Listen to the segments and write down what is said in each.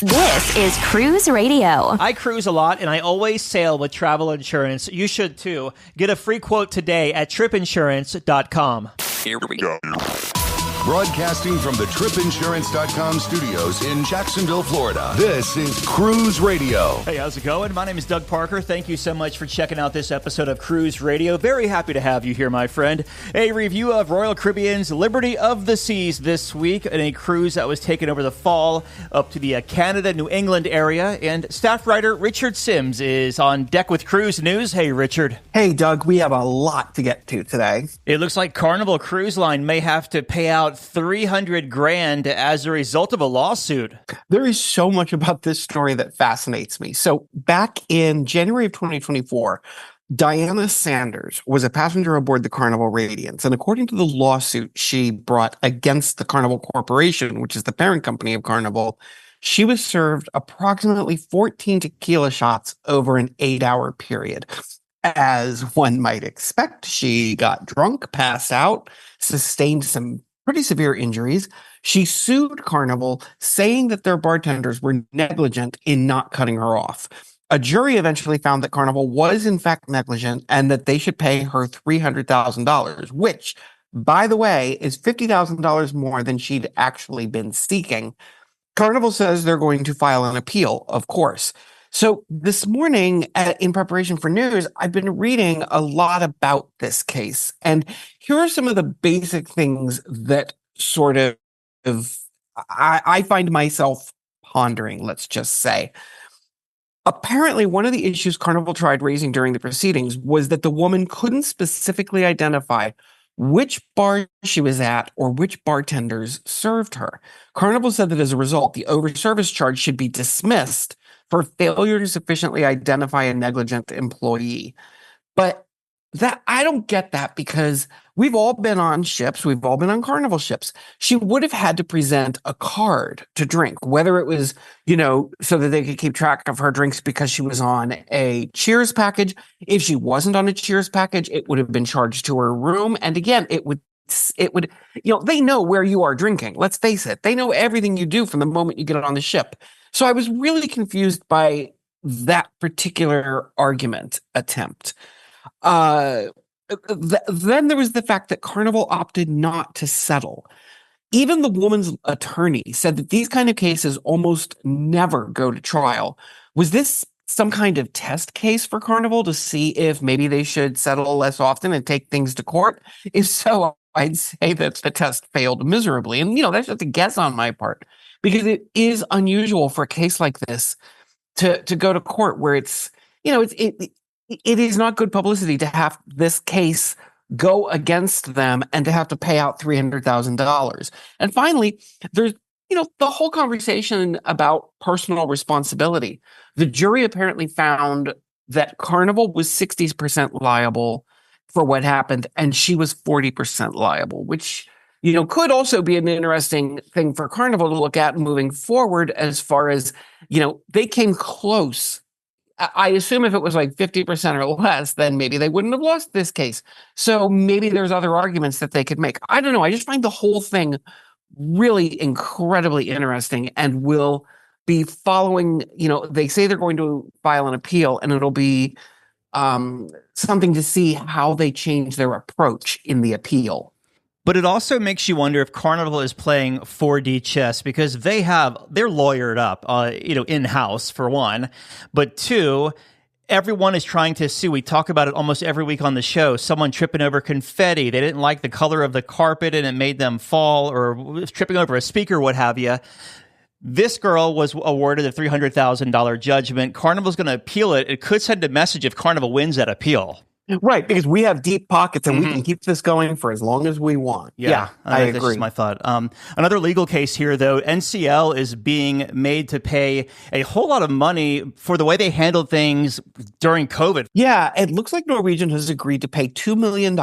This is Cruise Radio. I cruise a lot, and I always sail with travel insurance. You should too. Get a free quote today at tripinsurance.com. Here we go. Broadcasting from the tripinsurance.com studios in Jacksonville, Florida. This is Cruise Radio. Hey, how's it going? My name is Doug Parker. Thank you so much for checking out this episode of Cruise Radio. Very happy to have you here, my friend. A review of Royal Caribbean's Liberty of the Seas this week, and a cruise that was taken over the fall up to the Canada, New England area. And staff writer Richard Sims is on deck with Cruise News. Hey, Richard. Hey, Doug. We have a lot to get to today. It looks like Carnival Cruise Line may have to pay out $300,000 as a result of a lawsuit. There is so much about this story that fascinates me. So back in January of 2024, Diana Sanders was a passenger aboard the Carnival Radiance. And according to the lawsuit she brought against the Carnival Corporation, which is the parent company of Carnival, she was served approximately 14 tequila shots over an 8-hour period. As one might expect, she got drunk, passed out, sustained some pretty severe injuries. She sued Carnival, saying that their bartenders were negligent in not cutting her off. A jury eventually found that Carnival was in fact negligent and that they should pay her $300,000, which, by the way, is $50,000 more than she'd actually been seeking. Carnival says they're going to file an appeal, of course. So this morning, in preparation for news, I've been reading a lot about this case. And here are some of the basic things that sort of I find myself pondering, let's just say. Apparently, one of the issues Carnival tried raising during the proceedings was that the woman couldn't specifically identify which bar she was at or which bartenders served her. Carnival said that as a result, the overservice charge should be dismissed for failure to sufficiently identify a negligent employee. But that I don't get that, because we've all been on ships. We've all been on Carnival ships. She would have had to present a card to drink, whether it was, so that they could keep track of her drinks because she was on a Cheers package. If she wasn't on a Cheers package, it would have been charged to her room. And again, it would, they know where you are drinking. Let's face it. They know everything you do from the moment you get on the ship. So I was really confused by that particular argument attempt. Then there was the fact that Carnival opted not to settle. Even the woman's attorney said that these kind of cases almost never go to trial. Was this some kind of test case for Carnival to see if maybe they should settle less often and take things to court? If so, I'd say that the test failed miserably. And, that's just a guess on my part, because it is unusual for a case like this to go to court, where it's, it is not good publicity to have this case go against them and to have to pay out $300,000. And finally, there's, the whole conversation about personal responsibility. The jury apparently found that Carnival was 60% liable for what happened, and she was 40% liable, which, could also be an interesting thing for Carnival to look at moving forward, as far as, they came close. I assume if it was like 50% or less, then maybe they wouldn't have lost this case. So maybe there's other arguments that they could make. I don't know. I just find the whole thing really incredibly interesting, and will be following, they say they're going to file an appeal, and it'll be something to see how they change their approach in the appeal. But it also makes you wonder if Carnival is playing 4D chess, because they're lawyered up, in-house, for one. But two, everyone is trying to sue. We talk about it almost every week on the show. Someone tripping over confetti. They didn't like the color of the carpet and it made them fall, or tripping over a speaker, what have you. This girl was awarded a $300,000 judgment. Carnival's going to appeal it. It could send a message if Carnival wins that appeal. Right, because we have deep pockets and we can keep this going for as long as we want. Yeah, I agree. That's just my thought. Another legal case here, though. NCL is being made to pay a whole lot of money for the way they handled things during COVID. Yeah, it looks like Norwegian has agreed to pay $2 million,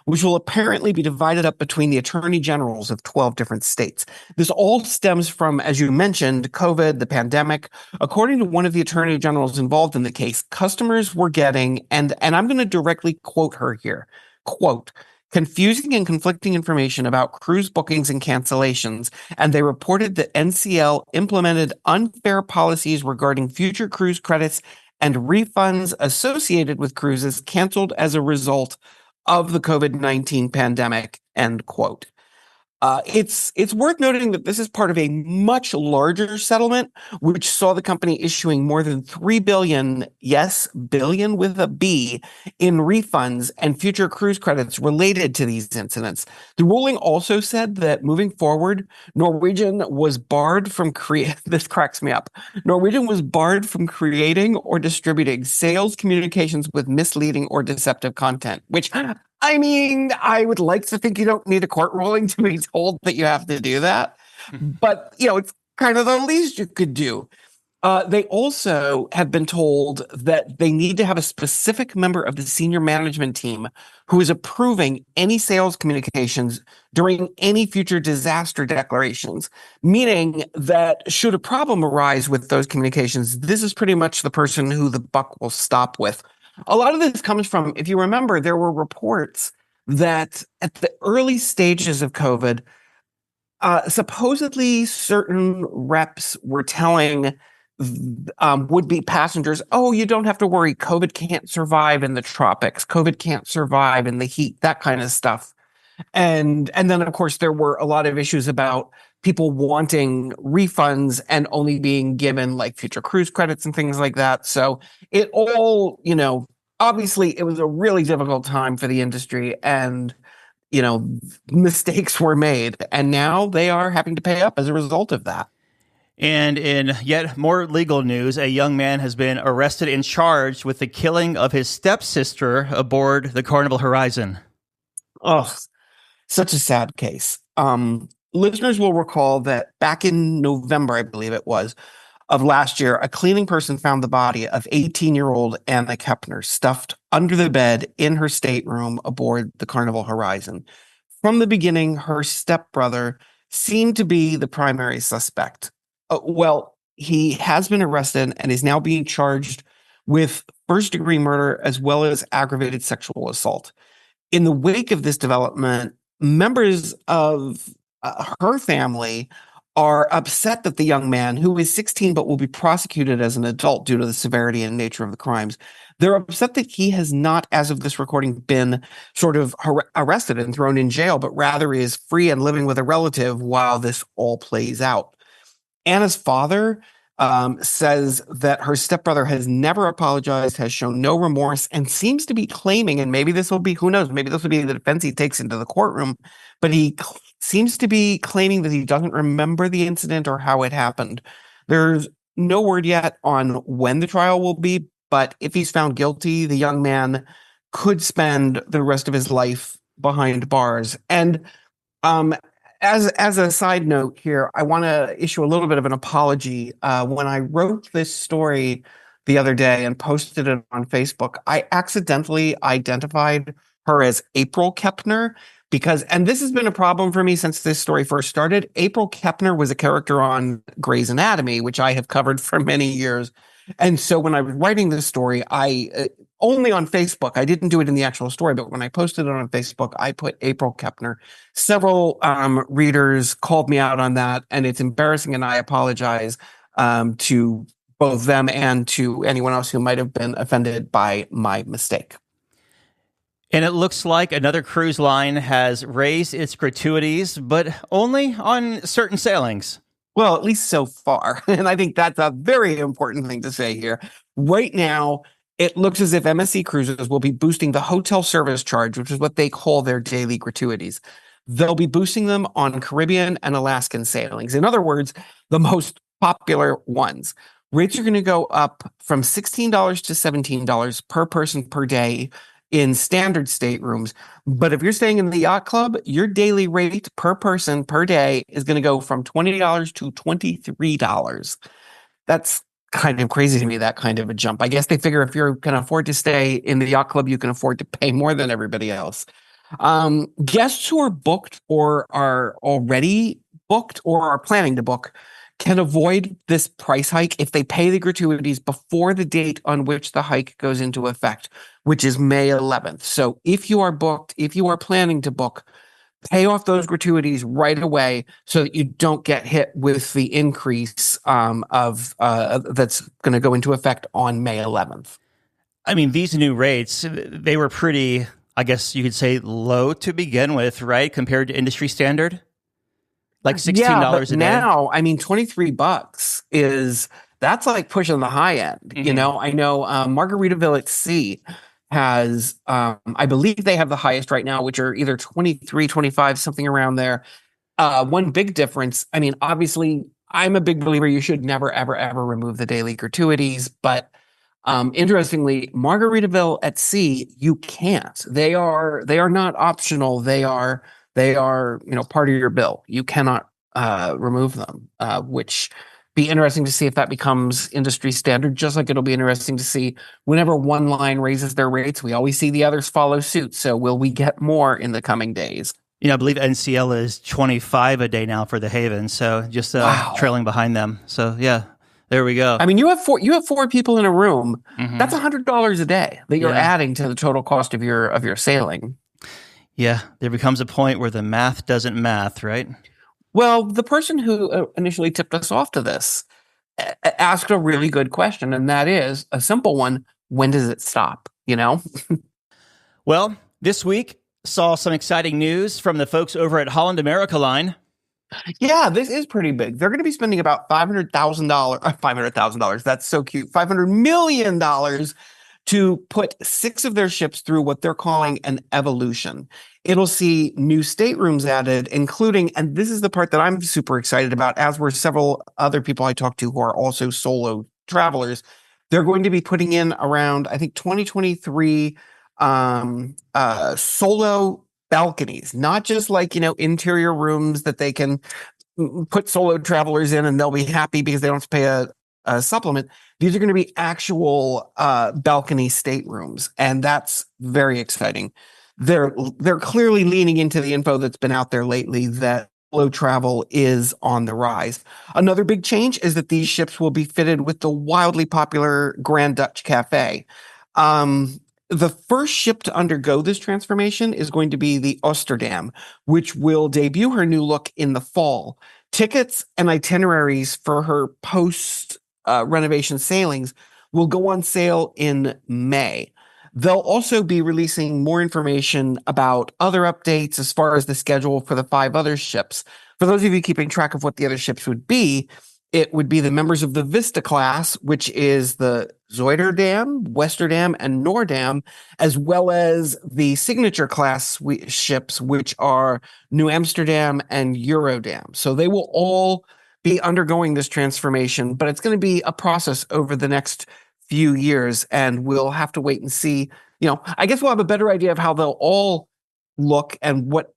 which will apparently be divided up between the attorney generals of 12 different states. This all stems from, as you mentioned, COVID, the pandemic. According to one of the attorney generals involved in the case, customers were getting, and I'm going to directly quote her here, quote, confusing and conflicting information about cruise bookings and cancellations, and they reported that NCL implemented unfair policies regarding future cruise credits and refunds associated with cruises canceled as a result of the COVID-19 pandemic, end quote. It's worth noting that this is part of a much larger settlement, which saw the company issuing more than $3 billion, yes, billion with a B, in refunds and future cruise credits related to these incidents. The ruling also said that moving forward, Norwegian was barred from this cracks me up. Norwegian was barred from creating or distributing sales communications with misleading or deceptive content, which I mean, I would like to think you don't need a court ruling to be told that you have to do that. But, it's kind of the least you could do. They also have been told that they need to have a specific member of the senior management team who is approving any sales communications during any future disaster declarations, meaning that should a problem arise with those communications, this is pretty much the person who the buck will stop with. A lot of this comes from, if you remember, there were reports that at the early stages of COVID, supposedly certain reps were telling would-be passengers, oh, you don't have to worry, COVID can't survive in the tropics, COVID can't survive in the heat, that kind of stuff. And then, of course, there were a lot of issues about people wanting refunds and only being given like future cruise credits and things like that. So it all, obviously it was a really difficult time for the industry and, mistakes were made. And now they are having to pay up as a result of that. And in yet more legal news, a young man has been arrested and charged with the killing of his stepsister aboard the Carnival Horizon. Oh, such a sad case. Listeners will recall that back in November, I believe it was, of last year, a cleaning person found the body of 18-year-old Anna Kepner stuffed under the bed in her stateroom aboard the Carnival Horizon. From the beginning, her stepbrother seemed to be the primary suspect. He has been arrested and is now being charged with first-degree murder as well as aggravated sexual assault. In the wake of this development, members of her family are upset that the young man, who is 16 but will be prosecuted as an adult due to the severity and nature of the crimes, they're upset that he has not, as of this recording, been sort of arrested and thrown in jail, but rather is free and living with a relative while this all plays out. Anna's father says that her stepbrother has never apologized, has shown no remorse, and seems to be claiming, and maybe this will be, who knows, maybe this will be the defense he takes into the courtroom, but he seems to be claiming that he doesn't remember the incident or how it happened. There's no word yet on when the trial will be, but if he's found guilty, the young man could spend the rest of his life behind bars. And as a side note here, I want to issue a little bit of an apology. When I wrote this story the other day and posted it on Facebook, I accidentally identified her as April Kepner and this has been a problem for me since this story first started. April Kepner was a character on Grey's Anatomy, which I have covered for many years. And so when I was writing this story, I only on Facebook, I didn't do it in the actual story, but when I posted it on Facebook, I put April Kepner. Several readers called me out on that, and it's embarrassing, and I apologize to both them and to anyone else who might have been offended by my mistake. And it looks like another cruise line has raised its gratuities, but only on certain sailings. Well, at least so far. And I think that's a very important thing to say here. Right now, it looks as if MSC Cruises will be boosting the hotel service charge, which is what they call their daily gratuities. They'll be boosting them on Caribbean and Alaskan sailings. In other words, the most popular ones. Rates are going to go up from $16 to $17 per person per day in standard staterooms. But if you're staying in the yacht club, your daily rate per person per day is going to go from $20 to $23. That's kind of crazy to me, that kind of a jump. I guess they figure if you can afford to stay in the yacht club, you can afford to pay more than everybody else. Guests who are booked or are already booked or are planning to book can avoid this price hike if they pay the gratuities before the date on which the hike goes into effect, which is May 11th. So if you are booked, if you are planning to book, pay off those gratuities right away so that you don't get hit with the increase of that's going to go into effect on May 11th. I mean, these new rates, they were pretty, I guess you could say, low to begin with, right? Compared to industry standard? Like $16 a day? Now, I mean, $23 that's like pushing the high end. Mm-hmm. You know, I know Margaritaville at Sea has, I believe they have the highest right now, which are either 23, 25, something around there. One big difference, I mean, obviously, I'm a big believer you should never, ever, ever remove the daily gratuities. But interestingly, Margaritaville at Sea, you can't. They are not optional. They are part of your bill. You cannot remove them, which be interesting to see if that becomes industry standard, just like it'll be interesting to see whenever one line raises their rates, we always see the others follow suit. So will we get more in the coming days? I believe NCL is 25 a day now for the Haven. So just trailing behind them. So yeah, there we go. I mean, you have four people in a room. Mm-hmm. That's $100 a day that you're adding to the total cost of your sailing. Yeah, there becomes a point where the math doesn't math, right? Well, the person who initially tipped us off to this asked a really good question, and that is a simple one. When does it stop? Well, this week saw some exciting news from the folks over at Holland America line. Yeah, this is pretty big. They're going to be spending about $500,000. That's so cute. $500 million to put 6 of their ships through what they're calling an evolution. It'll see new staterooms added, including, and this is the part that I'm super excited about, as were several other people I talked to who are also solo travelers. They're going to be putting in around, I think, 2023 solo balconies, not just like, interior rooms that they can put solo travelers in and they'll be happy because they don't have to pay a supplement. These are going to be actual balcony staterooms, and that's very exciting. They're clearly leaning into the info that's been out there lately that solo travel is on the rise. Another big change is that these ships will be fitted with the wildly popular Grand Dutch Cafe. The first ship to undergo this transformation is going to be the Amsterdam, which will debut her new look in the fall. Tickets and itineraries for her post renovation sailings will go on sale in May. They'll also be releasing more information about other updates as far as the schedule for the 5 other ships. For those of you keeping track of what the other ships would be, it would be the members of the Vista class, which is the Zuiderdam, Westerdam, and Noordam, as well as the signature class ships, which are New Amsterdam and Eurodam. So they will all be undergoing this transformation, but it's going to be a process over the next few years, and we'll have to wait and see. I guess we'll have a better idea of how they'll all look and what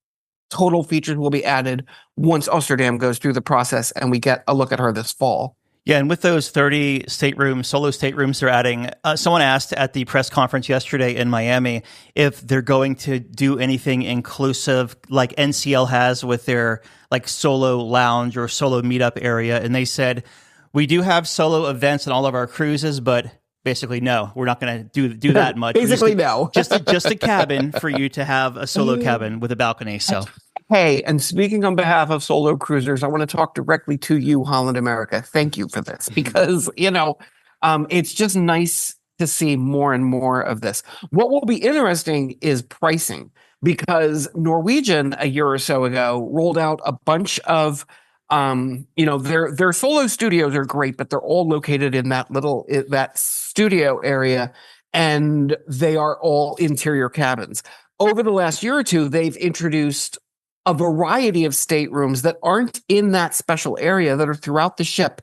total features will be added once Amsterdam goes through the process and we get a look at her this fall. Yeah, and with those 30 solo staterooms they're adding, someone asked at the press conference yesterday in Miami if they're going to do anything inclusive like NCL has with their like solo lounge or solo meetup area. And they said, we do have solo events in all of our cruises, but basically, no, we're not going to do that much. Basically, no. just a cabin for you to have a solo cabin with a balcony. So, hey, and speaking on behalf of solo cruisers, I want to talk directly to you, Holland America. Thank you for this because, it's just nice to see more and more of this. What will be interesting is pricing, because Norwegian a year or so ago rolled out a bunch of their solo studios are great, but they're all located in that studio area, and they are all interior cabins. Over the last year or two, they've introduced a variety of staterooms that aren't in that special area that are throughout the ship.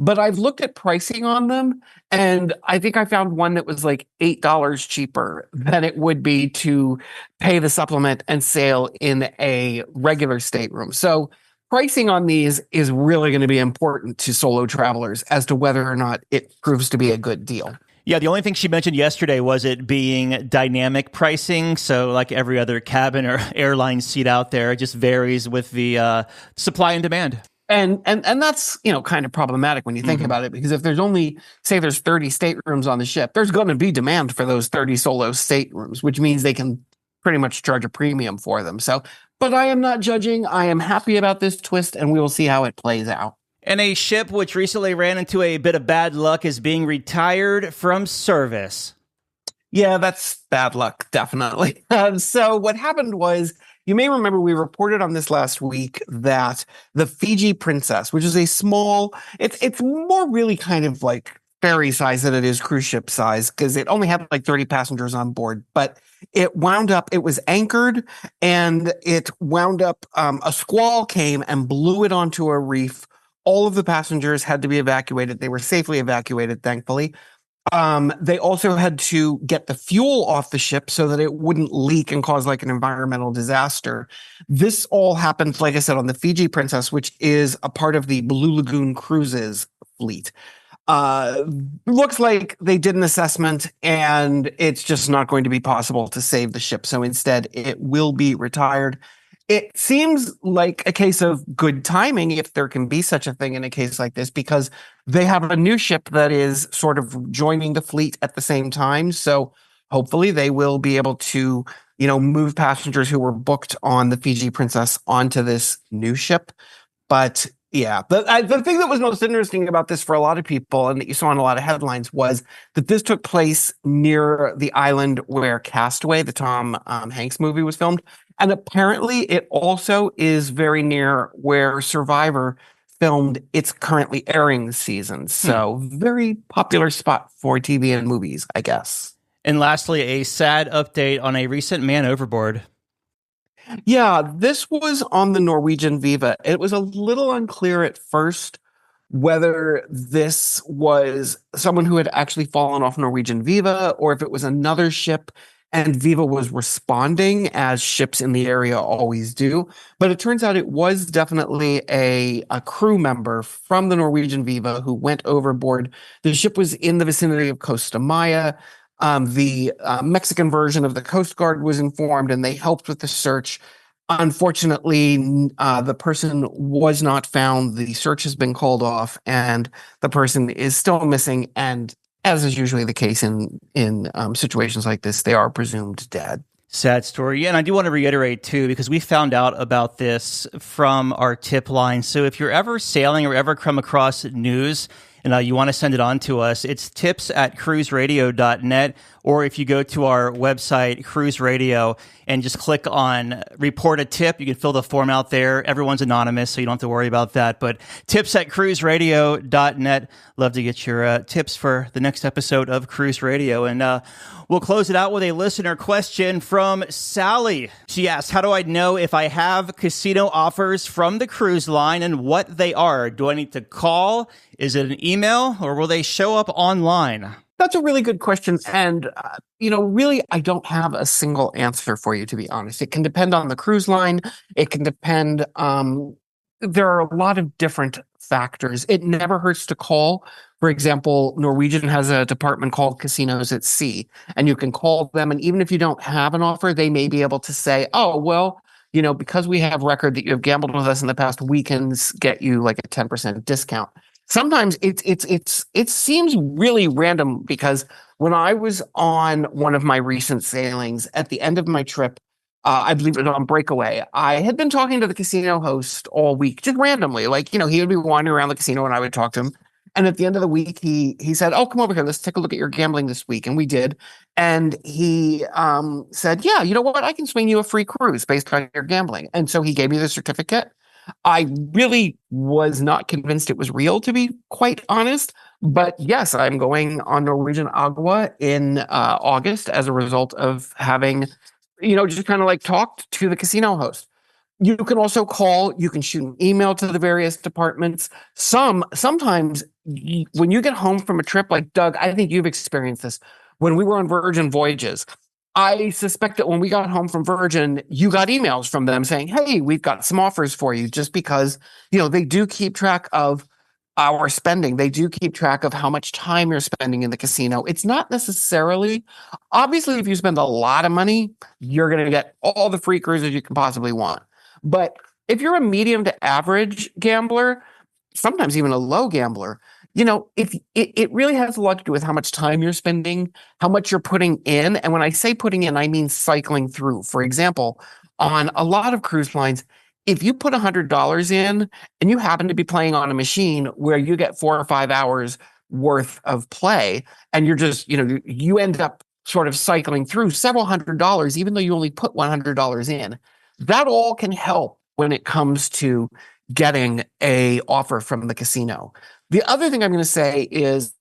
But I've looked at pricing on them, and I think I found one that was like $8 cheaper than it would be to pay the supplement and sail in a regular stateroom. So pricing on these is really going to be important to solo travelers as to whether or not it proves to be a good deal. Yeah, the only thing she mentioned yesterday was it being dynamic pricing. So like every other cabin or airline seat out there, it just varies with the supply and demand. And that's, kind of problematic when you think about it, because if there's only, say there's 30 staterooms on the ship, there's going to be demand for those 30 solo staterooms, which means they can pretty much charge a premium for them. So, but I am not judging. I am happy about this twist, and we will see how it plays out. And a ship which recently ran into a bit of bad luck is being retired from service. Yeah, that's bad luck, definitely. So what happened was, you may remember we reported on this last week that the Fiji Princess, which is a small, it's more really kind of like ferry size than it is cruise ship size, because it only had like 30 passengers on board, but it was anchored, and it wound up, a squall came and blew it onto a reef. All of the passengers had to be evacuated. They were safely evacuated, thankfully. They also had to get the fuel off the ship so that it wouldn't leak and cause like an environmental disaster. This all happened, like I said, on the Fiji Princess, which is a part of the Blue Lagoon Cruises fleet. Looks like they did an assessment, and it's just not going to be possible to save the ship. So instead, it will be retired. It seems like a case of good timing, if there can be such a thing in a case like this, because they have a new ship that is sort of joining the fleet at the same time. So hopefully they will be able to, move passengers who were booked on the Fiji Princess onto this new ship. But yeah, the thing that was most interesting about this for a lot of people, and that you saw in a lot of headlines, was that this took place near the island where Castaway, the Tom Hanks movie, was filmed. And apparently it also is very near where Survivor filmed its currently airing season. So very popular spot for TV and movies, I guess. And lastly, a sad update on a recent man overboard. Yeah, this was on the Norwegian Viva. It was a little unclear at first whether this was someone who had actually fallen off Norwegian Viva, or if it was another ship and Viva was responding, as ships in the area always do. But it turns out it was definitely a crew member from the Norwegian Viva who went overboard. The ship was in the vicinity of Costa Maya. The Mexican version of the Coast Guard was informed, and they helped with the search. Unfortunately, the person was not found. The search has been called off, and the person is still missing. And as is usually the case in situations like this, they are presumed dead. Sad story. Yeah, and I do want to reiterate, too, because we found out about this from our tip line. So if you're ever sailing or ever come across news and you want to send it on to us, it's tips@cruiseradio.net. Or if you go to our website, Cruise Radio, and just click on report a tip, you can fill the form out there. Everyone's anonymous, so you don't have to worry about that. But tips@cruiseradio.net. Love to get your tips for the next episode of Cruise Radio. And we'll close it out with a listener question from Sally. She asked, how do I know if I have casino offers from the cruise line and what they are? Do I need to call? Is it an email, or will they show up online? That's a really good question. And, really, I don't have a single answer for you, to be honest. It can depend on the cruise line. It can depend. There are a lot of different factors. It never hurts to call. For example, Norwegian has a department called Casinos at Sea, and you can call them. And even if you don't have an offer, they may be able to say, oh, well, because we have record that you have gambled with us in the past, we can get you like a 10% discount. Sometimes it seems really random, because when I was on one of my recent sailings at the end of my trip, I believe it was on breakaway, I had been talking to the casino host all week, just randomly. Like, he would be wandering around the casino and I would talk to him. And at the end of the week, he said, oh, come over here. Let's take a look at your gambling this week. And we did. And he said, yeah, you know what? I can swing you a free cruise based on your gambling. And so he gave me the certificate. I really was not convinced it was real, to be quite honest. But yes, I'm going on Norwegian Agua in August as a result of having, just kind of like talked to the casino host. You can also call, you can shoot an email to the various departments. Sometimes when you get home from a trip, like Doug, I think you've experienced this. When we were on Virgin Voyages, I suspect that when we got home from Virgin, you got emails from them saying, hey, we've got some offers for you, just because, they do keep track of our spending. They do keep track of how much time you're spending in the casino. It's not necessarily, obviously, if you spend a lot of money, you're going to get all the free cruises you can possibly want. But if you're a medium to average gambler, sometimes even a low gambler, if it really has a lot to do with how much time you're spending, how much you're putting in. And when I say putting in, I mean cycling through. For example, on a lot of cruise lines, if you put $100 in and you happen to be playing on a machine where you get 4 or 5 hours worth of play, and you're just, you end up sort of cycling through several $100s, even though you only put $100 in, that all can help when it comes to getting a offer from the casino. The other thing I'm going to say is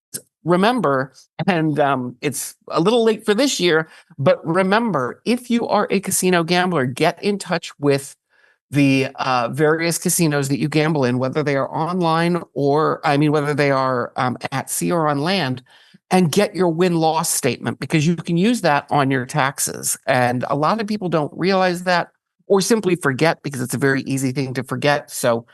remember, and it's a little late for this year, but remember, if you are a casino gambler, get in touch with the various casinos that you gamble in, whether they are online whether they are at sea or on land, and get your win-loss statement, because you can use that on your taxes. And a lot of people don't realize that, or simply forget, because it's a very easy thing to forget. So,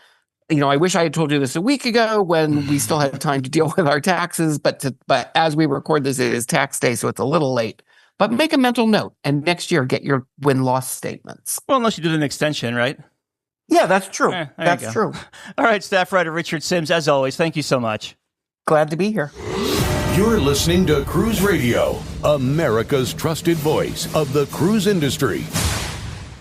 I wish I had told you this a week ago when we still had time to deal with our taxes, but as we record this, it is tax day, so it's a little late. But make a mental note, and next year get your win-loss statements. Well, unless you did an extension, right? Yeah, that's true. That's true. All right, staff writer Richard Sims, as always, thank you so much. Glad to be here. You're listening to Cruise Radio, America's trusted voice of the cruise industry.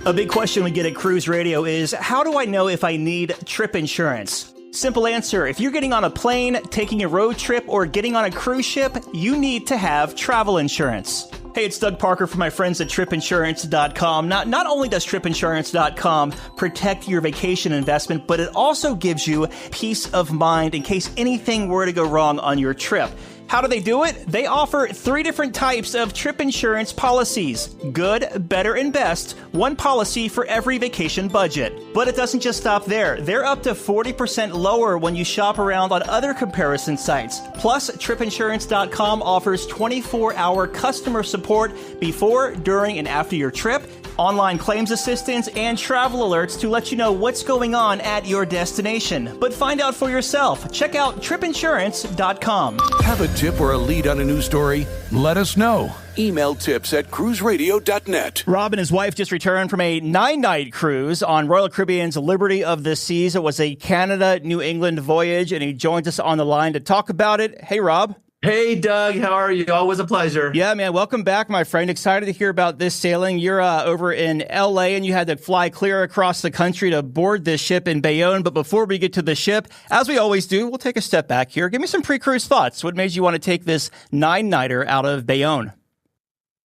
A big question we get at Cruise Radio is, how do I know if I need trip insurance? Simple answer. If you're getting on a plane, taking a road trip, or getting on a cruise ship, you need to have travel insurance. Hey, it's Doug Parker from my friends at tripinsurance.com. Not only does tripinsurance.com protect your vacation investment, but it also gives you peace of mind in case anything were to go wrong on your trip. How do they do it? They offer 3 different types of trip insurance policies. Good, better, and best. One policy for every vacation budget. But it doesn't just stop there. They're up to 40% lower when you shop around on other comparison sites. Plus, tripinsurance.com offers 24-hour customer support before, during, and after your trip, online claims assistance, and travel alerts to let you know what's going on at your destination. But find out for yourself. Check out tripinsurance.com. Have a tip or a lead on a news story? Let us know. Email tips@cruiseradio.net. Rob and his wife just returned from a 9-night cruise on Royal Caribbean's Liberty of the Seas. It was a Canada-New England voyage, and he joins us on the line to talk about it. Hey, Rob. Hey, Doug. How are you? Always a pleasure. Yeah, man. Welcome back, my friend. Excited to hear about this sailing. You're over in L.A., and you had to fly clear across the country to board this ship in Bayonne. But before we get to the ship, as we always do, we'll take a step back here. Give me some pre-cruise thoughts. What made you want to take this 9-nighter out of Bayonne?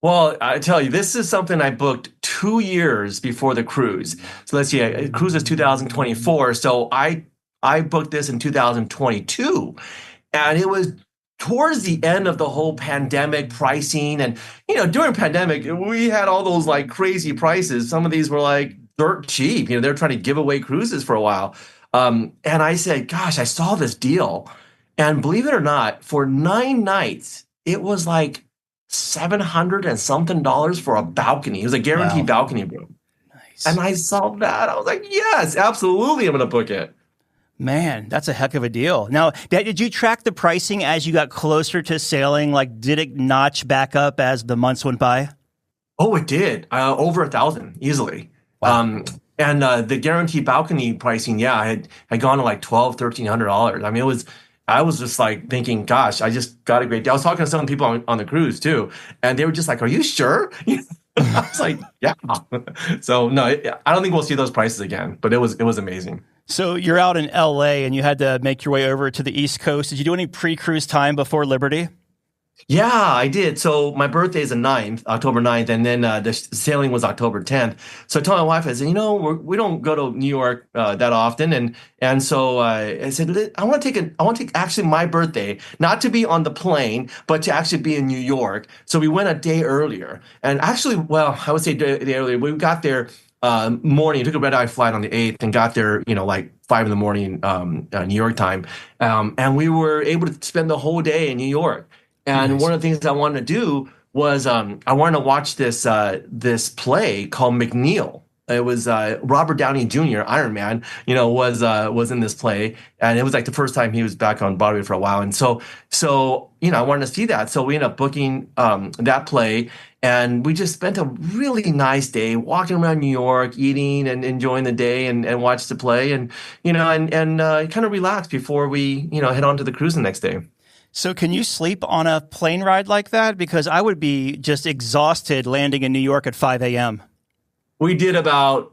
Well, I tell you, this is something I booked 2 years before the cruise. So let's see, cruise is 2024. So I booked this in 2022, and it was towards the end of the whole pandemic pricing. And, during pandemic, we had all those like crazy prices. Some of these were like dirt cheap. They're trying to give away cruises for a while. And I said, gosh, I saw this deal. And believe it or not, for 9 nights, it was like $700 and something for a balcony. It was a guaranteed balcony room. Nice. And I saw that. I was like, yes, absolutely. I'm going to book it. Man, that's a heck of a deal. Now, did you track the pricing as you got closer to sailing? Like, did it notch back up as the months went by? Oh, it did. Over $1,000 easily. Wow. And the guaranteed balcony pricing, I had gone to like $1,200, $1,300. I mean, I was just like thinking, gosh, I just got a great deal. I was talking to some people on the cruise too, and they were just like, are you sure? I was like, yeah. So no, I don't think we'll see those prices again, but it was amazing. So you're out in LA and you had to make your way over to the East Coast. Did you do any pre-cruise time before Liberty? Yeah, I did. So my birthday is the 9th, October 9th, and then the sailing was October 10th. So I told my wife, I said, we don't go to New York that often, and so I said, I want to take actually my birthday, not to be on the plane, but to actually be in New York. So we went a day earlier, and actually, well, I would say a day earlier. We got there morning, took a red-eye flight on the 8th, and got there, like 5 a.m, New York time, and we were able to spend the whole day in New York. And nice. One of the things I wanted to do was I wanted to watch this play called McNeil. It was Robert Downey Jr., Iron Man, was in this play, and it was like the first time he was back on Broadway for a while. And so I wanted to see that. So we ended up booking that play, And we just spent a really nice day walking around New York, eating and enjoying the day and watch the play and, kind of relax before we, head on to the cruise the next day. So can you sleep on a plane ride like that? Because I would be just exhausted landing in New York at 5 a.m. We did about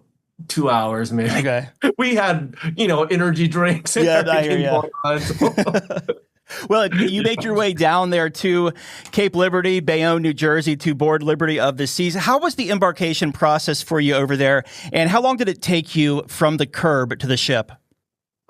2 hours, maybe. Okay. We had, energy drinks and everything going on. So. Well, you make your way down there to Cape Liberty, Bayonne, New Jersey, to board Liberty of the Seas. How was the embarkation process for you over there? And how long did it take you from the curb to the ship?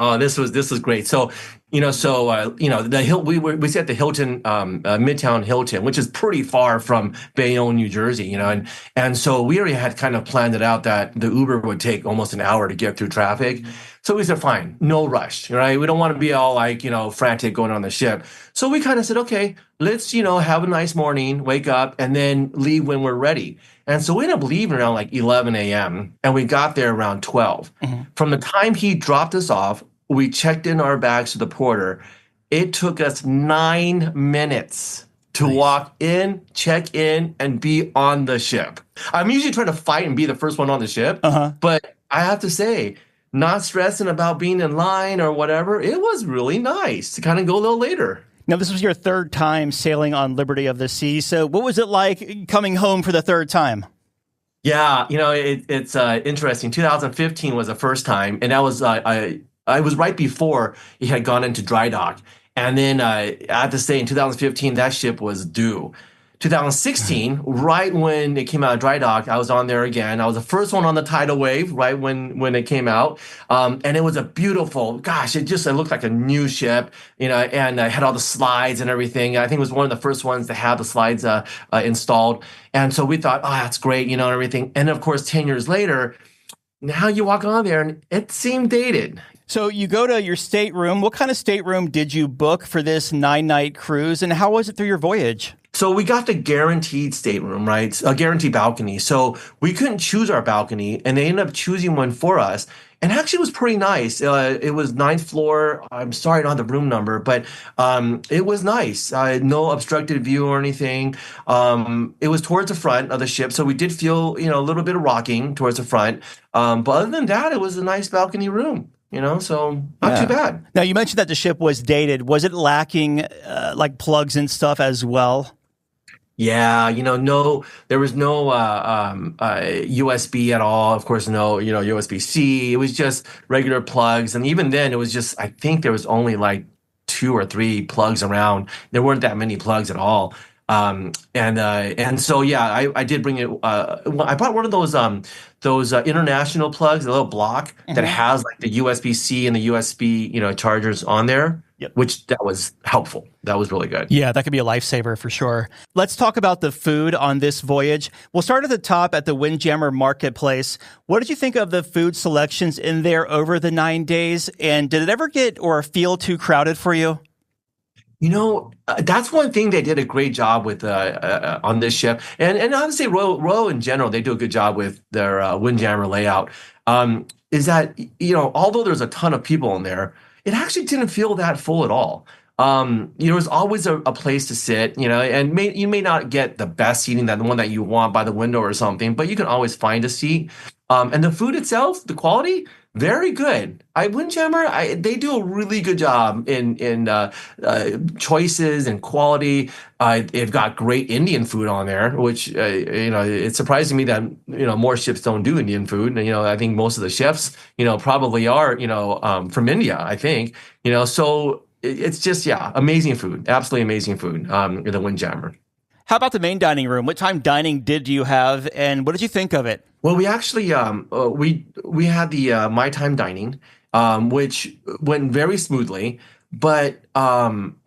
Oh, this was great. So, we stayed at the Hilton, Midtown Hilton, which is pretty far from Bayonne, New Jersey, and so we already had kind of planned it out that the Uber would take almost an hour to get through traffic. So we said, fine, no rush, right? We don't want to be all frantic going on the ship. So we kind of said, okay, let's, have a nice morning, wake up, and then leave when we're ready. And so we ended up leaving around like 11 a.m. and we got there around 12. Mm-hmm. From the time he dropped us off, we checked in our bags to the porter. It took us 9 minutes to walk in, check in, and be on the ship. I'm usually trying to fight and be the first one on the ship, but I have to say, not stressing about being in line or whatever, it was really nice to kind of go a little later. Now, this was your third time sailing on Liberty of the Seas. So what was it like coming home for the third time? Yeah, it's interesting. 2015 was the first time, and that was I was right before it had gone into dry dock. And then I have to say in 2015, that ship was due. 2016, right when it came out of dry dock, I was on there again. I was the first one on the tidal wave, right when it came out. And it was a beautiful, it looked like a new ship, and I had all the slides and everything. I think it was one of the first ones to have the slides installed. And so we thought, oh, that's great, and everything. And of course, 10 years later, now you walk on there and it seemed dated. So you go to your stateroom. What kind of stateroom did you book for this 9-night cruise, and how was it through your voyage? So we got the guaranteed stateroom, right? A guaranteed balcony. So we couldn't choose our balcony, and they ended up choosing one for us. And actually, it was pretty nice. It was 9th floor. I'm sorry, I don't have the room number, but it was nice. No obstructed view or anything. It was towards the front of the ship, so we did feel, a little bit of rocking towards the front. But other than that, it was a nice balcony room. So not too bad. Now, you mentioned that the ship was dated. Was it lacking like plugs and stuff as well? Yeah, no, there was no USB at all. Of course, no, USB-C. It was just regular plugs. And even then, it was just, I think there was only like 2 or 3 plugs around. There weren't that many plugs at all. And so, yeah, I did bring it. I bought one of those international plugs, a little block that has like the USB-C and the USB, chargers on there. Yep. Which that was helpful. That was really good. Yeah, that could be a lifesaver for sure. Let's talk about the food on this voyage. We'll start at the top at the Windjammer Marketplace. What did you think of the food selections in there over the 9 days? And did it ever get or feel too crowded for you? That's one thing they did a great job with on this ship. And honestly, Royal in general, they do a good job with their Windjammer layout. Is that, although there's a ton of people in there, it actually didn't feel that full at all. There was always a place to sit, and you may not get the best seating, the one that you want by the window or something, but you can always find a seat. And the food itself, the quality, very good. Windjammer, they do a really good job in choices and quality. They've got great Indian food on there, which it's surprising me that more ships don't do Indian food. And I think most of the chefs probably are from India. I think so. It's just amazing food, absolutely amazing food in the Windjammer. How about the main dining room? What time dining did you have, and what did you think of it? Well, we actually we had the my time dining, which went very smoothly. But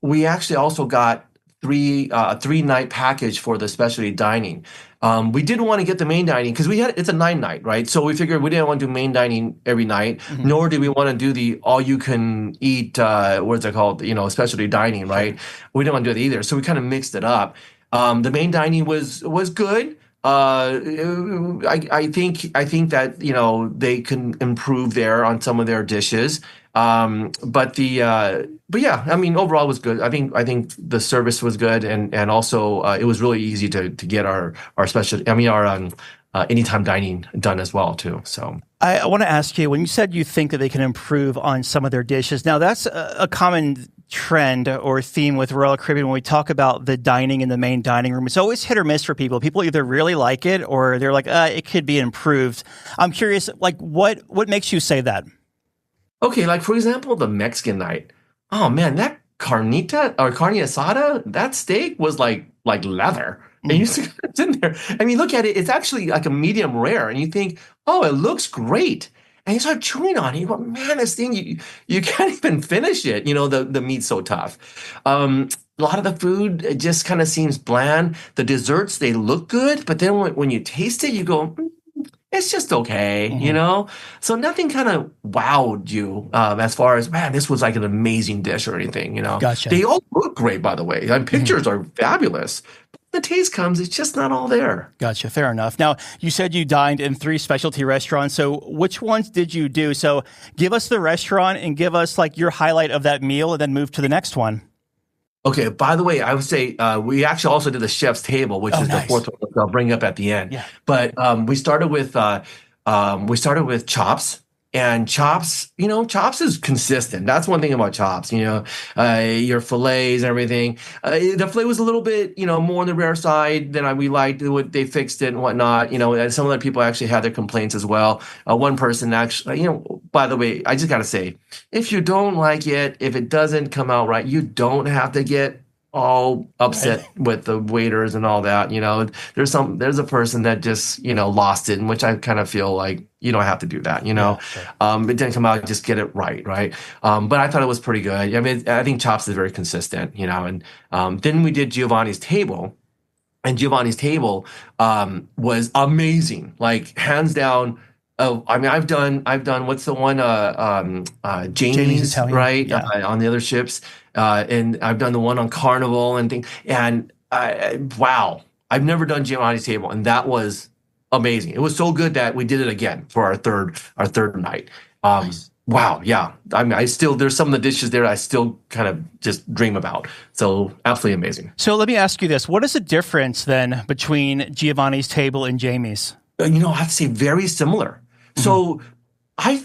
we actually also got a 3-night package for the specialty dining. We didn't want to get the main dining because it's a 9-night, right? So we figured we didn't want to do main dining every night, nor did we want to do the all you can eat what's it called? Specialty dining, right? We didn't want to do it either. So we kind of mixed it up. The main dining was good. I think that they can improve there on some of their dishes. But yeah, I mean, overall it was good. I think the service was good, and also it was really easy to get our special. I mean, our anytime dining done as well too. So I want to ask you, when you said you think that they can improve on some of their dishes, now that's a common trend or theme with Royal Caribbean when we talk about the dining in the main dining room. It's always hit or miss for people. People either really like it or they're like, it could be improved. I'm curious, like what makes you say that? okay, like for example, the Mexican night. Oh man, that carnita or carne asada, that steak was like leather. And you see it's in there. I mean, look at it. It's actually like a medium rare, and you think, oh, it looks great. And you start chewing on it. You go, man, this thing you can't even finish it. You know, the meat's so tough. A lot of the food it just kind of seems bland. The desserts they look good, but then when you taste it, you go, it's just okay, you know? So nothing kind of wowed you as far as, man, this was like an amazing dish or anything, you know? Gotcha. They all look great, by the way. And pictures are fabulous. But the taste comes, it's just not all there. Gotcha. Fair enough. Now, you said you dined in 3 specialty restaurants. So which ones did you do? So give us the restaurant and give us like your highlight of that meal and then move to the next one. Okay, by the way, I would say we actually also did the chef's table, which is the fourth one I'll bring up at the end. Yeah. But we started with chops, and chops, you know, chops is consistent. That's one thing about chops, you know, your fillets and everything. The fillet was a little bit, you know, more on the rare side than we liked. What they fixed it and whatnot, you know. And some of the people actually had their complaints as well. One person actually, you know, by the way, I just gotta say, if you don't like it, if it doesn't come out right, you don't have to get all upset with the waiters and all that. You know, there's a person that just, you know, lost it, in which I kind of feel like you don't have to do that, you know. Yeah, sure. It didn't come out, just get it right. But I thought it was pretty good. I mean, I think Chops is very consistent, you know. And then we did Giovanni's Table, and Giovanni's Table was amazing, like hands down. Oh, I mean, I've done. What's the one? Jamie's, right? Yeah. On the other ships, and I've done the one on Carnival and things. And wow, I've never done Giovanni's Table, and that was amazing. It was so good that we did it again for our third night. Nice. Wow, yeah. I mean, there's some of the dishes there I still kind of just dream about. So absolutely amazing. So let me ask you this: what is the difference then between Giovanni's Table and Jamie's? You know, I have to say very similar. So I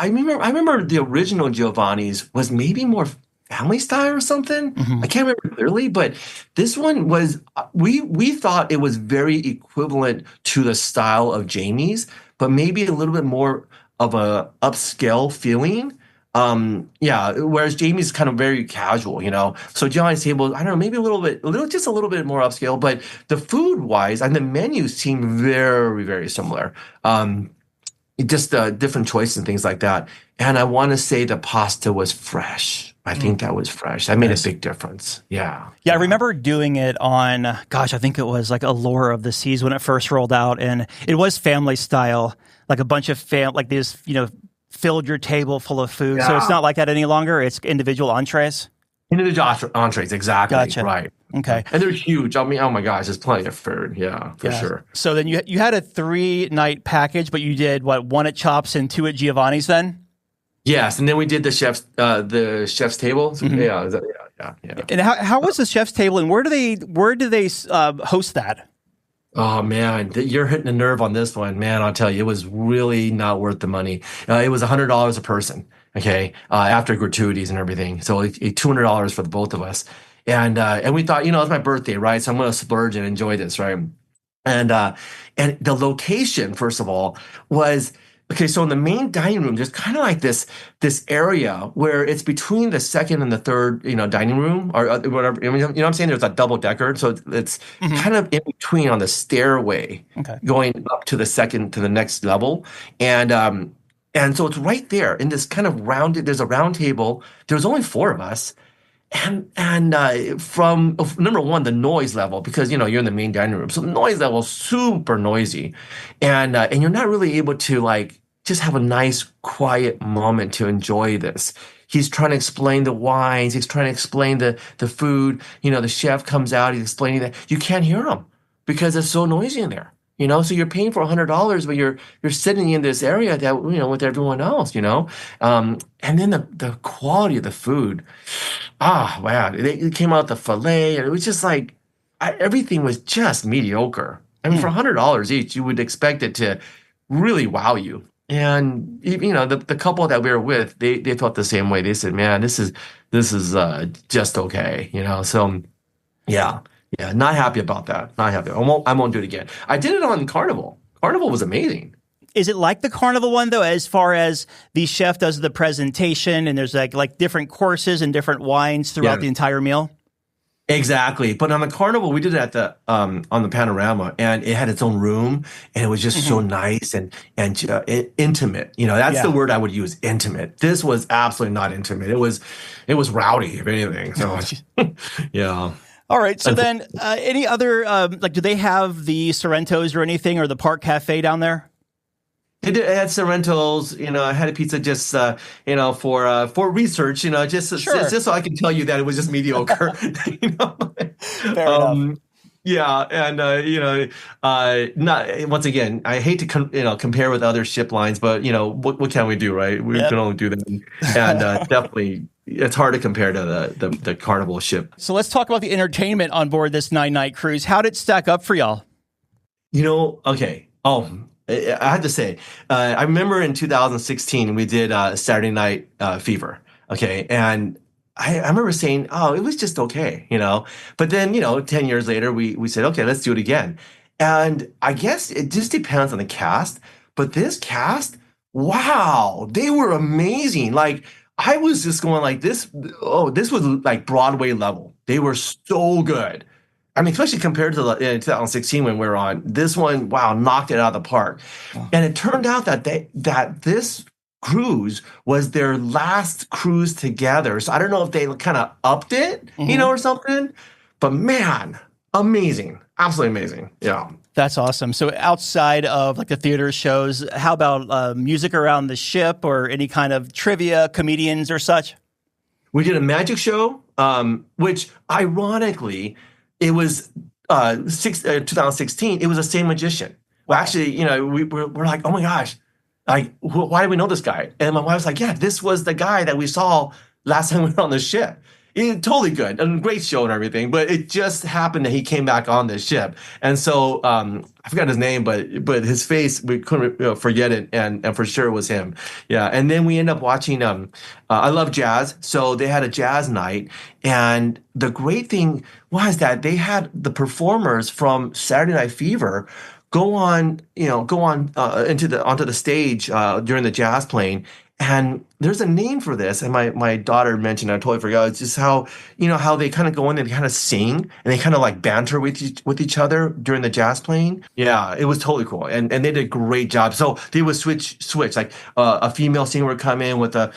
remember the original Giovanni's was maybe more family style or something. I can't remember clearly, but this one was, we thought it was very equivalent to the style of Jamie's, but maybe a little bit more of a upscale feeling. Whereas Jamie's kind of very casual, you know. So Giovanni's Table, I don't know, maybe just a little bit more upscale, but the food wise and the menus seem very, very similar. Just different choices and things like that. And I want to say the pasta was fresh. I think that was fresh. That made a big difference. Yeah. Yeah, I remember doing it on, I think it was like Allure of the Seas when it first rolled out. And it was family style, like a bunch of like this, you know, filled your table full of food. Yeah. So it's not like that any longer. It's individual entrees. Individual entrees, exactly. Gotcha. Right. Okay. And they're huge. I mean, oh my gosh, there's plenty of food. Yeah, for sure. So then you had a 3-night package, but you did what, 1 at Chops and 2 at Giovanni's then? Yes, and then we did the chef's table. So, yeah. And how was the chef's table, and where do they host that? Oh man, you're hitting a nerve on this one, man. I'll tell you, it was really not worth the money. It was $100 a person. Okay, after gratuities and everything, so $200 for the both of us. And we thought, you know, it's my birthday, right? So I'm going to splurge and enjoy this, right? And the location, first of all, was okay. So in the main dining room, there's kind of like this area where it's between the second and the third, you know, dining room or whatever. I mean, you know what I'm saying? There's a double decker, so it's kind of in between on the stairway, going up to the next level, and so it's right there in this kind of there's a round table. There's only 4 of us. And from number one, the noise level, because, you know, you're in the main dining room. So the noise level is super noisy. And you're not really able to like just have a nice quiet moment to enjoy this. He's trying to explain the wines. He's trying to explain the food. You know, the chef comes out. He's explaining that. You can't hear him because it's so noisy in there. So you're paying for $100, but you're sitting in this area that, with everyone else, and then the quality of the food. Ah, wow. It came out the filet, and it was just like everything was just mediocre. I mean, for $100 each, you would expect it to really wow you. And the couple that we were with, they felt the same way. They said, "Man, this is just okay," So yeah, yeah, not happy about that. Not happy. I won't do it again. I did it on Carnival. Carnival was amazing. Is it like the Carnival one, though, as far as the chef does the presentation and there's like different courses and different wines throughout the entire meal? Exactly. But on the Carnival, we did it at the on the Panorama, and it had its own room, and it was just so nice and intimate. That's the word I would use, intimate. This was absolutely not intimate. It was rowdy, if anything. So yeah. All right. So then any other do they have the Sorrentos or anything, or the Park Cafe down there? It had Sorrentos, I had a pizza just, for research, just so I can tell you that it was just mediocre, Fair enough. Yeah, and not once again, I hate to compare with other ship lines, but what can we do, right? We can only do that, and definitely it's hard to compare to the Carnival ship. So let's talk about the entertainment on board this 9-night cruise. How did it stack up for y'all? Okay. Oh. I had to say, I remember in 2016 we did Saturday Night Fever, okay, and I remember saying, "Oh, it was just okay," But then 10 years later we said, "Okay, let's do it again," and I guess it just depends on the cast. But this cast, wow, they were amazing. Like I was just going like this. Oh, this was like Broadway level. They were so good. I mean, especially compared to 2016 when we were on this one, wow, knocked it out of the park. And it turned out that this cruise was their last cruise together. So I don't know if they kind of upped it, or something. But man, amazing, absolutely amazing. Yeah, that's awesome. So outside of like the theater shows, how about music around the ship or any kind of trivia, comedians or such? We did a magic show, which ironically, it was 2016. It was the same magician. Well, actually, we're like, oh my gosh, like why do we know this guy? And my wife's like, yeah, this was the guy that we saw last time we were on the ship. Totally good and great show and everything, but it just happened that he came back on this ship, and so I forgot his name, but his face we couldn't forget it, and for sure it was him. Yeah, and then we end up watching. I love jazz, so they had a jazz night, and the great thing was that they had the performers from Saturday Night Fever go on onto the stage during the jazz playing. And there's a name for this, and my daughter mentioned, I totally forgot. It's just how how they kind of go in and kind of sing, and they kind of like banter with each other during the jazz playing. Yeah, it was totally cool, and they did a great job. So they would switch like a female singer would come in with a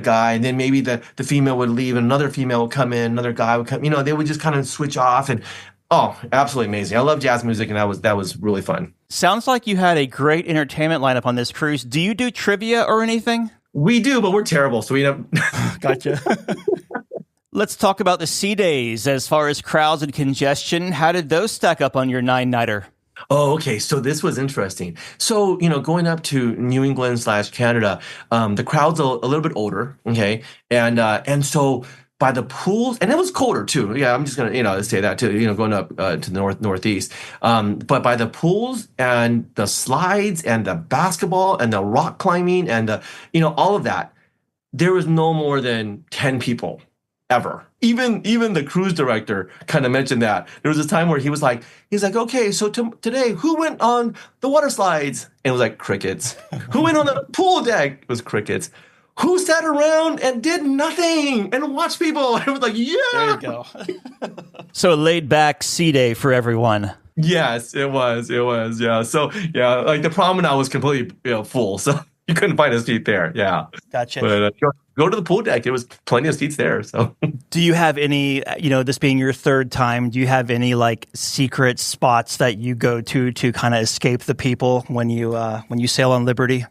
guy, and then maybe the female would leave, and another female would come in, another guy would come. They would just kind of switch off, and oh, absolutely amazing. I love jazz music, and that was really fun. Sounds like you had a great entertainment lineup on this cruise. Do you do trivia or anything? We do, but we're terrible, so we don't. Gotcha. Let's talk about the sea days as far as crowds and congestion. How did those stack up on your 9-nighter? Oh, okay. So this was interesting. So, going up to New England / Canada, the crowd's a little bit older, okay? And so by the pools, and it was colder too. Yeah, I'm just gonna say that too. Going up to the northeast, but by the pools and the slides and the basketball and the rock climbing and all of that, there was no more than 10 people ever. Even the cruise director kind of mentioned that there was this time where he's like, okay, so today who went on the water slides? And it was like crickets. Who went on the pool deck? It was crickets. Who sat around and did nothing and watched people? And it was like, yeah. There you go. So a laid back sea day for everyone. Yes, it was. Yeah. So yeah, like the promenade was completely full. So you couldn't find a seat there. Yeah. Gotcha. But go to the pool deck. There was plenty of seats there. So do you have any, this being your third time, do you have any like secret spots that you go to kind of escape the people when you sail on Liberty?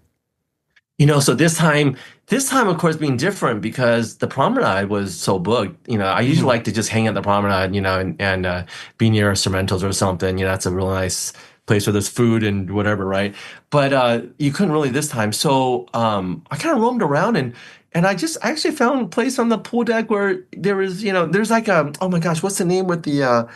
So this time, of course, being different because the promenade was so booked. I usually like to just hang at the promenade, and be near Sorrento's or something. That's a real nice place where there's food and whatever, right? But you couldn't really this time. So I kind of roamed around and I actually found a place on the pool deck where there was, there's like oh my gosh, what's the name with it's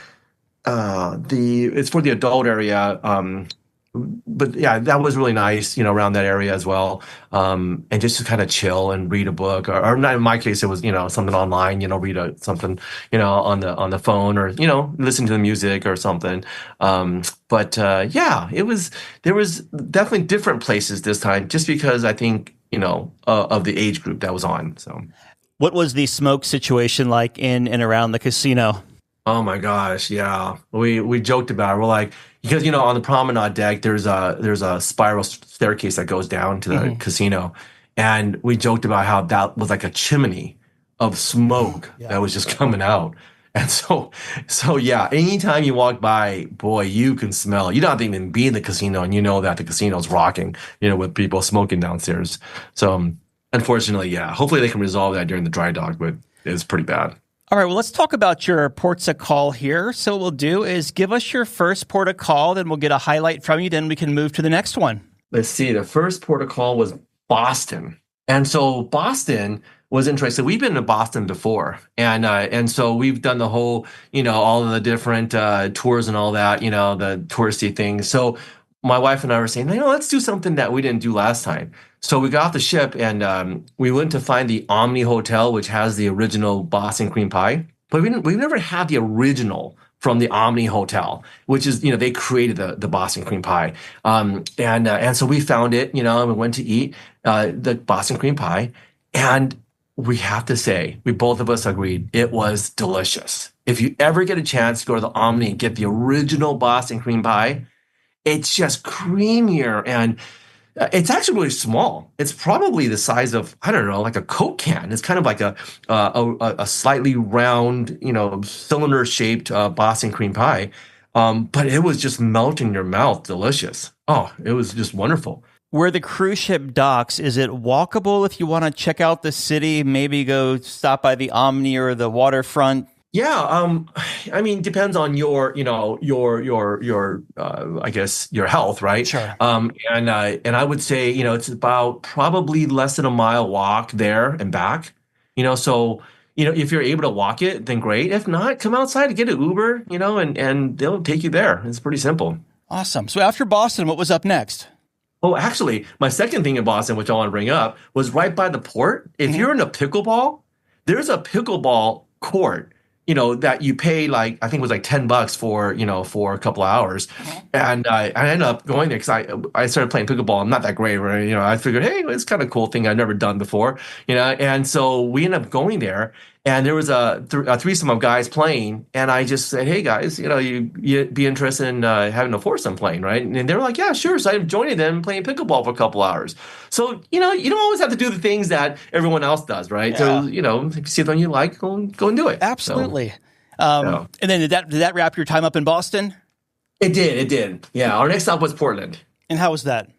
for the adult area. But yeah, that was really nice, around that area as well. And just to kind of chill and read a book, or not in my case, it was, something online, read something, on the phone, or, listen to the music or something. Yeah, there was definitely different places this time, just because I think, of the age group that was on. So, what was the smoke situation like in and around the casino? Oh my gosh, yeah. We joked about it. We're like, because on the promenade deck there's a spiral staircase that goes down to the casino, and we joked about how that was like a chimney of smoke that was just coming out. And so yeah, anytime you walk by, boy, you can smell it. You don't have to even be in the casino, and that the casino's rocking, with people smoking downstairs. So unfortunately, yeah, hopefully they can resolve that during the dry dock, but it's pretty bad. All right, well, let's talk about your ports of call here. So what we'll do is give us your first port of call, then we'll get a highlight from you, then we can move to the next one. Let's see. The first port of call was Boston. And so Boston was interesting. We've been to Boston before. And so we've done the whole, all of the different tours and all that, the touristy things. So my wife and I were saying, let's do something that we didn't do last time. So we got off the ship and we went to find the Omni Hotel, which has the original Boston cream pie. But we've never had the original from the Omni Hotel, which is, they created the Boston cream pie. And so we found it, and we went to eat the Boston cream pie. And we have to say, we both of us agreed, it was delicious. If you ever get a chance to go to the Omni and get the original Boston cream pie, it's just creamier, and it's actually really small. It's probably the size of, I don't know, like a Coke can. It's kind of like a slightly round, cylinder-shaped Boston cream pie. But it was just melt in your mouth, delicious. Oh, it was just wonderful. Where the cruise ship docks, is it walkable if you want to check out the city, maybe go stop by the Omni or the waterfront? Yeah, I mean, depends on your I guess your health, right? Sure. And I would say, it's about probably less than a mile walk there and back. So if you're able to walk it, then great. If not, come outside and get an Uber, and they'll take you there. It's pretty simple. Awesome. So after Boston, what was up next? Oh, actually, my second thing in Boston, which I want to bring up, was right by the port. If you're in a pickleball, there's a pickleball court, that you pay I think it was like $10 for a couple of hours. And I ended up going there because I started playing pickleball. I'm not that great, right? I figured, hey, it's kind of cool thing I've never done before, and so we ended up going there. And there was a threesome of guys playing, and I just said, "Hey guys, you'd be interested in having a foursome playing, right?" And they were like, "Yeah, sure." So I joined them playing pickleball for a couple hours. So you don't always have to do the things that everyone else does, right? Yeah. So if you see something you like, go and do it. Absolutely. So, and then did that wrap your time up in Boston? It did. Yeah, our next stop was Portland. And how was that?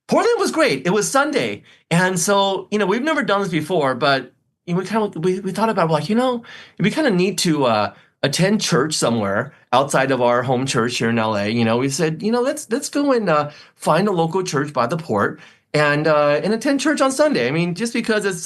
Portland was great. It was Sunday, and so we've never done this before, but we thought about it, it'd be kind of neat to attend church somewhere outside of our home church here in LA. We said, let's go and find a local church by the port and attend church on Sunday. I mean, just because it's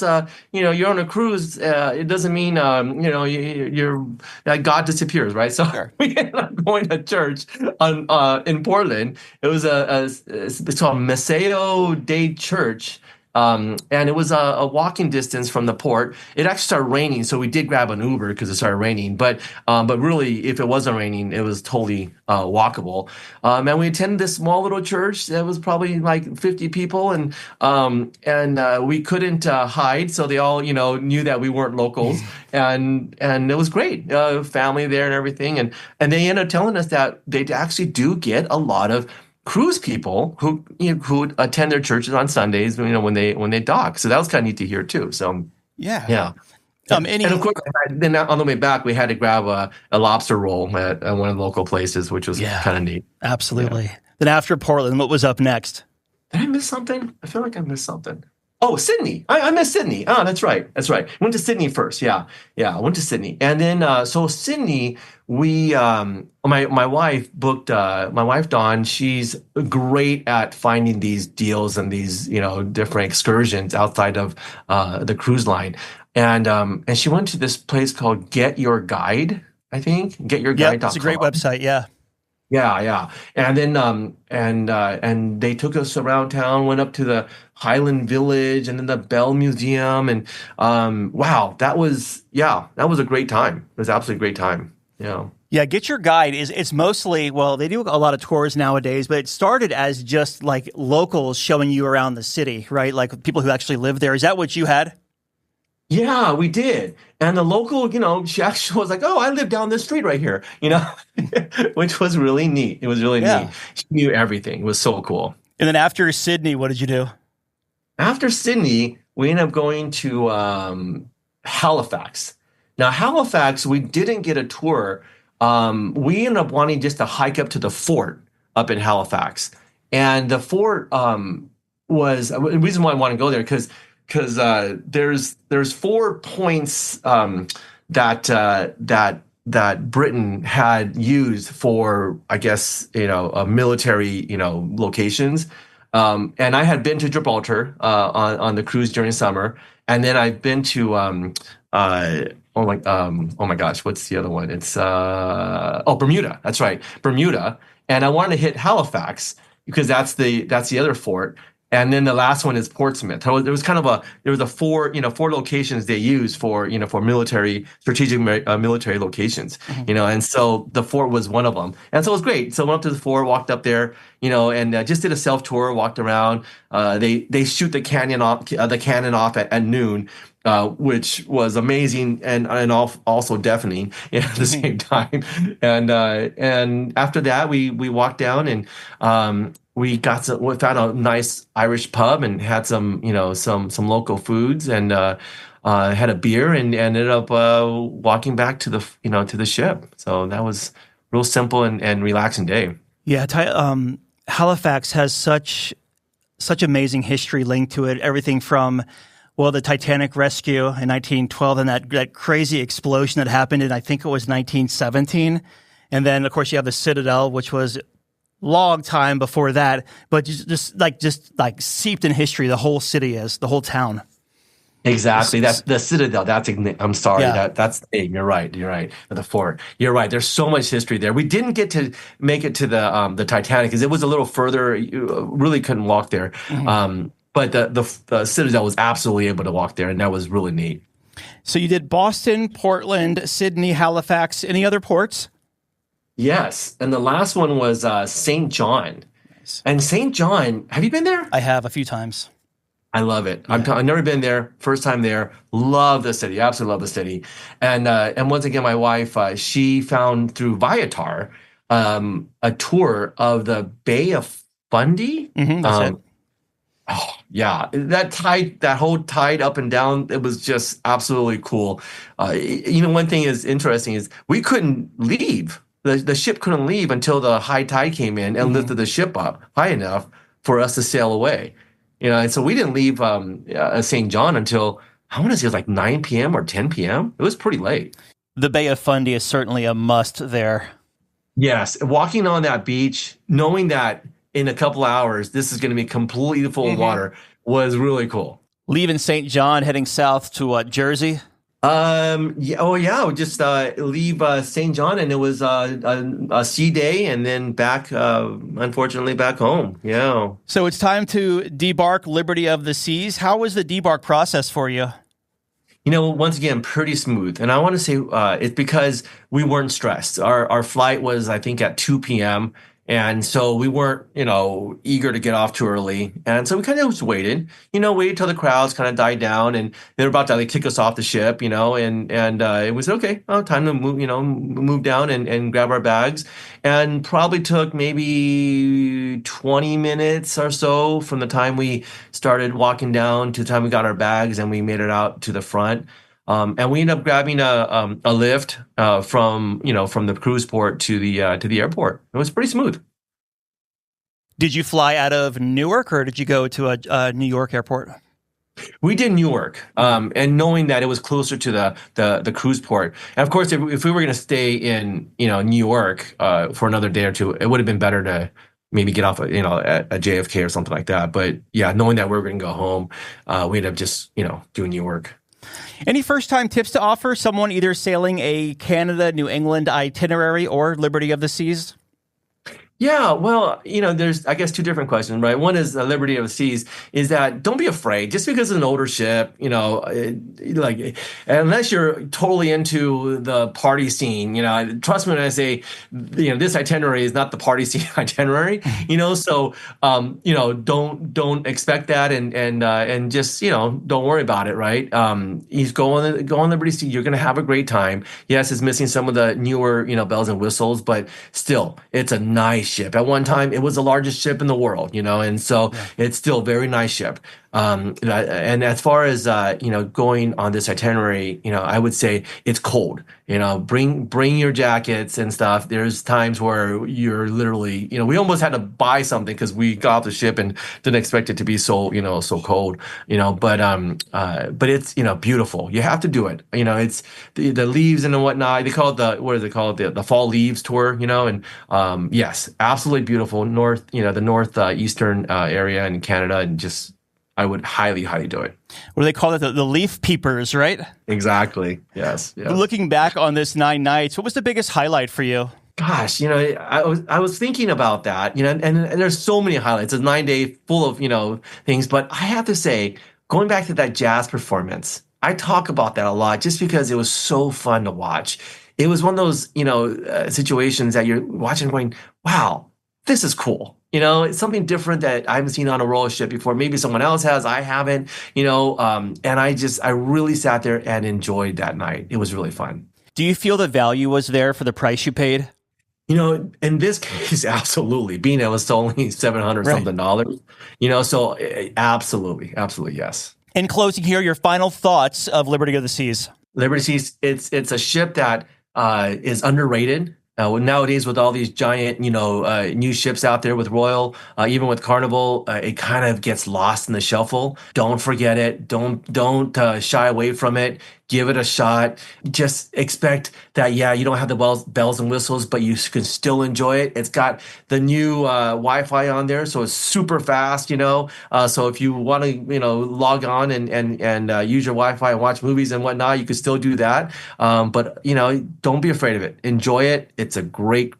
you're on a cruise, it doesn't mean you're that God disappears, right? So sure. We ended up going to church in Portland. It was it's called Maceo Day Church. And it was a walking distance from the port. It actually started raining, so we did grab an Uber because it started raining. But really, if it wasn't raining, it was totally walkable. And we attended this small little church that was probably like 50 people, and we couldn't hide, so they all knew that we weren't locals, and it was great. Family there and everything, and they ended up telling us that they actually do get a lot of cruise people who attend their churches on Sundays, when they dock. So that was kind of neat to hear too. So yeah. And of course, then on the way back, we had to grab a lobster roll at one of the local places, which was kind of neat. Absolutely. Yeah. Then after Portland, what was up next? Did I miss something? I feel like I missed something. Oh, Sydney. I miss Sydney. Oh, that's right. That's right. Went to Sydney first. Yeah. Yeah. I went to Sydney. And then, so Sydney, my wife booked, my wife, Dawn, she's great at finding these deals and these, different excursions outside of, the cruise line. And she went to this place called Get Your Guide, I think, Yep, it's a great getyourguide.com. website. Yeah. Yeah, yeah. And then and they took us around town, went up to the Highland Village and then the Bell Museum and wow, that was a great time. It was absolutely a great time. Yeah. Yeah, Get Your Guide it's mostly, well, they do a lot of tours nowadays, but it started as just like locals showing you around the city, right? Like people who actually live there. Is that what you had? Yeah, we did. And the local, she actually was like, "Oh, I live down this street right here," which was really neat. It was really Yeah. neat. She knew everything. It was so cool. And then after Sydney, what did you do? After Sydney, we ended up going to Halifax. Now, Halifax, we didn't get a tour. We ended up wanting just to hike up to the fort up in Halifax. And the fort was the reason why I want to go there because there's 4 points that Britain had used for, I guess, military, locations. And I had been to Gibraltar on the cruise during summer, and then I've been to oh my gosh, what's the other one? It's Bermuda. That's right, Bermuda. And I wanted to hit Halifax because that's the other fort. And then the last one is Portsmouth. There was a four locations they used for military strategic military locations, and so the fort was one of them. And so it was great. So I went up to the fort, walked up there, and just did a self tour, walked around. They shoot the cannon off at noon. Which was amazing and also deafening at the same time. And after that, we walked down and we found a nice Irish pub and had some local foods and had a beer and ended up walking back to the ship. So that was real simple and relaxing day. Yeah, Halifax has such amazing history linked to it. Everything from the Titanic rescue in 1912 and that crazy explosion that happened in, I think it was 1917. And then, of course, you have the Citadel, which was long time before that, but just like seeped in history, the whole city is, the whole town. Exactly. That's the Citadel. I'm sorry. Yeah. That's the name. You're right. The fort. You're right. There's so much history there. We didn't get to make it to the Titanic because it was a little further. You really couldn't walk there. Mm-hmm. But the Citadel was absolutely able to walk there, and that was really neat. So you did Boston, Portland, Sydney, Halifax. Any other ports? Yes, and the last one was St. John. Nice. And St. John, have you been there? I have a few times. I love it. Yeah. I've never been there. First time there. Love the city. Absolutely love the city. And once again, my wife, she found through Viator a tour of the Bay of Fundy. Mm-hmm, that's it. Oh, yeah. That whole tide up and down, it was just absolutely cool. One thing is interesting is we couldn't leave. The ship couldn't leave until the high tide came in and lifted the ship up high enough for us to sail away. And so we didn't leave St. John until, I want to say it was like 9 p.m. or 10 p.m. It was pretty late. The Bay of Fundy is certainly a must there. Yes. Walking on that beach, knowing that in a couple hours, this is going to be completely full of water was really cool. Leaving St. John, heading south to Jersey? Yeah. Oh, yeah. Just leave St. John, and it was a sea day, and then back, unfortunately, back home. Yeah. So it's time to debark Liberty of the Seas. How was the debark process for you? Once again, pretty smooth. And I want to say it's because we weren't stressed. Our flight was, I think, at 2 p.m., and so we weren't, eager to get off too early. And so we kind of just waited till the crowds kind of died down and they were about to kick us off the ship, and it was okay. Oh, time to move down and grab our bags, and probably took maybe 20 minutes or so from the time we started walking down to the time we got our bags and we made it out to the front. And we ended up grabbing a lift from the cruise port to the airport. It was pretty smooth. Did you fly out of Newark or did you go to a New York airport? We did Newark, and knowing that it was closer to the cruise port. And of course, if we were going to stay in New York for another day or two, it would have been better to maybe get off at JFK or something like that. But yeah, knowing that we were going to go home, we ended up just doing Newark. Any first-time tips to offer someone either sailing a Canada, New England itinerary or Liberty of the Seas? Yeah, well, there's, I guess, two different questions, right? One is the Liberty of the Seas is that don't be afraid. Just because it's an older ship, like unless you're totally into the party scene, trust me when I say, this itinerary is not the party scene itinerary, so, don't expect that and just, don't worry about it, right? You go on Liberty Sea, you're going to have a great time. Yes, it's missing some of the newer, bells and whistles, but still, it's a nice ship. At one time, it was the largest ship in the world, and so it's still a very nice ship. And as far as going on this itinerary, I would say it's cold. Bring your jackets and stuff. There's times where you're literally, we almost had to buy something because we got off the ship and didn't expect it to be so so cold. But it's beautiful. You have to do it. It's the leaves and whatnot. They call it the fall leaves tour. And yes, absolutely beautiful. The northeastern area in Canada, and just. I would highly, highly do it. What do they call it? The leaf peepers, right? Exactly. Yes. Looking back on this 9 nights, what was the biggest highlight for you? Gosh, I was thinking about that, and there's so many highlights. It's a 9-day full of, things. But I have to say, going back to that jazz performance, I talk about that a lot just because it was so fun to watch. It was one of those, situations that you're watching going, wow, this is cool. It's something different that I haven't seen on a roller ship before. Maybe someone else has, I haven't, and I really sat there and enjoyed that night. It was really fun. Do you feel the value was there for the price you paid? In this case, absolutely. Being it was only $700 something dollars, so absolutely, yes. In closing here, your final thoughts of Liberty of the Seas. Liberty Seas, it's a ship that is underrated. Nowadays, with all these giant, new ships out there with Royal, even with Carnival, it kind of gets lost in the shuffle. Don't forget it. Don't shy away from it. Give it a shot. Just expect that, you don't have the bells and whistles, but you can still enjoy it. It's got the new Wi-Fi on there, so it's super fast, So if you want to, log on and use your Wi-Fi and watch movies and whatnot, you can still do that. But, don't be afraid of it. Enjoy it. It's a great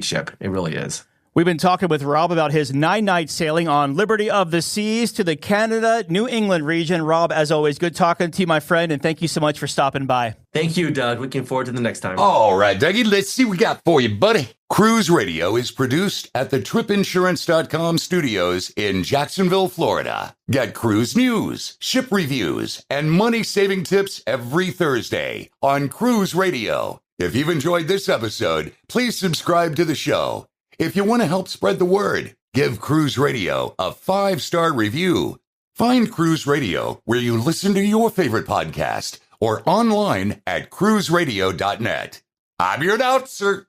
ship. It really is. We've been talking with Rob about his 9-night sailing on Liberty of the Seas to the Canada, New England region. Rob, as always, good talking to you, my friend, and thank you so much for stopping by. Thank you, Doug. Looking forward to the next time. All right, Dougie, let's see what we got for you, buddy. Cruise Radio is produced at the tripinsurance.com studios in Jacksonville, Florida. Get cruise news, ship reviews, and money-saving tips every Thursday on Cruise Radio. If you've enjoyed this episode, please subscribe to the show. If you want to help spread the word, give Cruise Radio a 5-star review. Find Cruise Radio where you listen to your favorite podcast or online at cruiseradio.net. I'm your announcer,